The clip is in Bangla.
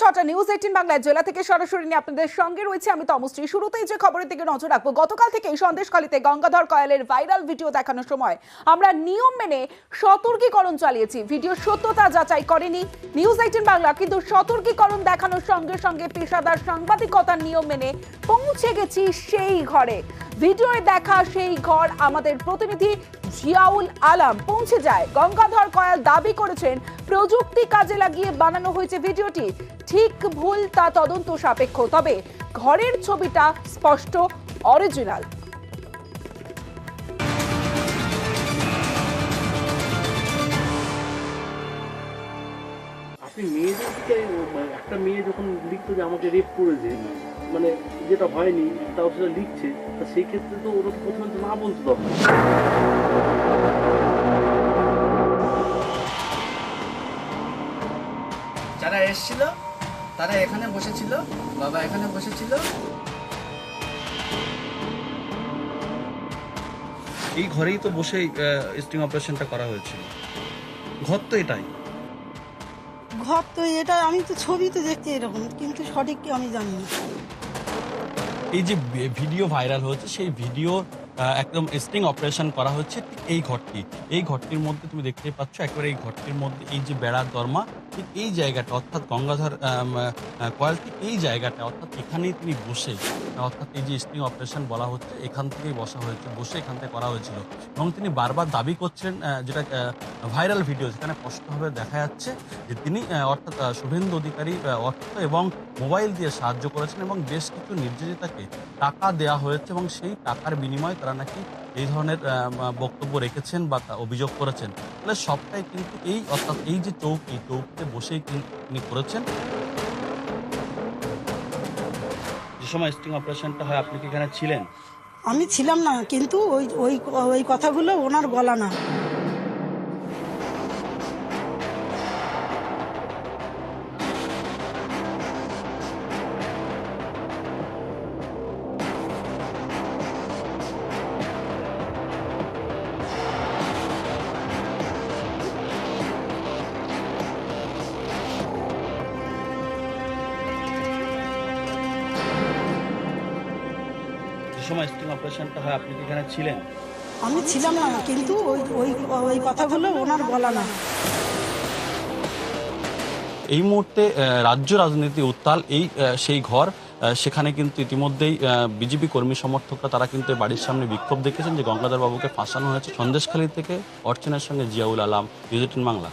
6টা নিউজ 18 বাংলায় জেলা থেকে সরাসরি নিয়ে আপনাদের সঙ্গে রয়েছে আমি তমশ্রী। শুরুতেই যে খবরের দিকে নজর রাখবো, গতকাল থেকে সন্দেশখালীতে গঙ্গাধর কয়ালের ভাইরাল ভিডিও দেখানোর সময় আমরা নিয়ম মেনে সতর্কীকরণ চালিয়েছি। ভিডিও সত্যতা যাচাই করেনি নিউজ 18 বাংলা, কিন্তু সতর্কীকরণ দেখানোর সঙ্গে সঙ্গে পেশাদার সাংবাদিকতার নিয়ম মেনে পৌঁছে গেছি সেই ঘরে। ভিডিওয় দেখা সেই ঘর আমাদের প্রতিনিধি জিয়াউল আলম পৌঁছে যায়। গঙ্গাধর কয়াল দাবি করেছেন প্রযুক্তি কাজে লাগিয়ে বানানো হয়েছে ভিডিওটি। ঠিক ভুল তা তদন্ত সাপেক্ষ, তবে ঘরের ছবিটা স্পষ্ট অরিজিনাল। আপনি মেয়েদেরকে একটা মেয়ে যখন লিখতো যে আমাকে রেপ করেছে, মানে যেটা হয়নি তাও সেটা লিখছে, তা সেই ক্ষেত্রে তো ওরা তো প্রথমে তো না বলতো তখন। যারা এসেছিল তারা এখানে বসেছিল, বাবা এখানে বসেছিল। এই ঘরেই তো বসে স্টিং অপারেশনটা করা হয়েছিল। ঘর তো এটাই। ঘর তো এটা, আমি তো ছবিতে দেখছি এরকম, কিন্তু সঠিক কি আমি জানি না। এই যে ভিডিও ভাইরাল হচ্ছে, সেই ভিডিও একদম স্টিং অপারেশন করা হচ্ছে ঠিক এই ঘরটির মধ্যে তুমি দেখতেই পাচ্ছ। একেবারে এই ঘরটির মধ্যে এই যে বেড়ার দরমা, ঠিক এই জায়গাটা, অর্থাৎ গঙ্গাধর কয়াল ঠিক এই জায়গাটা, অর্থাৎ এখানেই তিনি বসে, অর্থাৎ এই যে স্টিং অপারেশন বলা হচ্ছে এখান থেকেই বসা হয়েছে, বসে এখান থেকে করা হয়েছিল। এবং তিনি বারবার দাবি করছেন, যেটা ভাইরাল ভিডিও, যেখানে স্পষ্টভাবে দেখা যাচ্ছে যে তিনি অর্থাৎ শুভেন্দু অধিকারী অর্থ এবং মোবাইল দিয়ে সাহায্য করেছেন এবং বেশ কিছু নির্যাতিতাকে টাকা দেওয়া হয়েছে এবং সেই টাকার বিনিময়ে তারা নাকি এই ধরনের বক্তব্য রেখেছেন বা অভিযোগ করেছেন। তাহলে সবটাই কিন্তু অর্থাৎ এই যে চৌকিতে বসেই তিনি করেছেন। যে সময় স্টিং অপারেশনটা হয় আপনি কি এখানে ছিলেন? আমি ছিলাম না, কিন্তু ওই ওই ওই কথাগুলো ওনার বলা না। যে সময় স্টিং অপারেশনটা হয় আপনি কি এখানে ছিলেন? আমি ছিলাম না, কিন্তু ওই ওই ওই কথাগুলো ওনার বলা না। এই মুহূর্তে রাজ্য রাজনীতি উত্তাল। সেই ঘর, সেখানে কিন্তু ইতিমধ্যেই বিজেপি কর্মী সমর্থকরা তারা কিন্তু বাড়ির সামনে বিক্ষোভ দেখেছেন যে গঙ্গাধর বাবুকে ফাঁসানো হয়েছে। সন্দেশখালী থেকে অর্চনার সঙ্গে জিয়াউল আলম, নিউজ 18 বাংলা।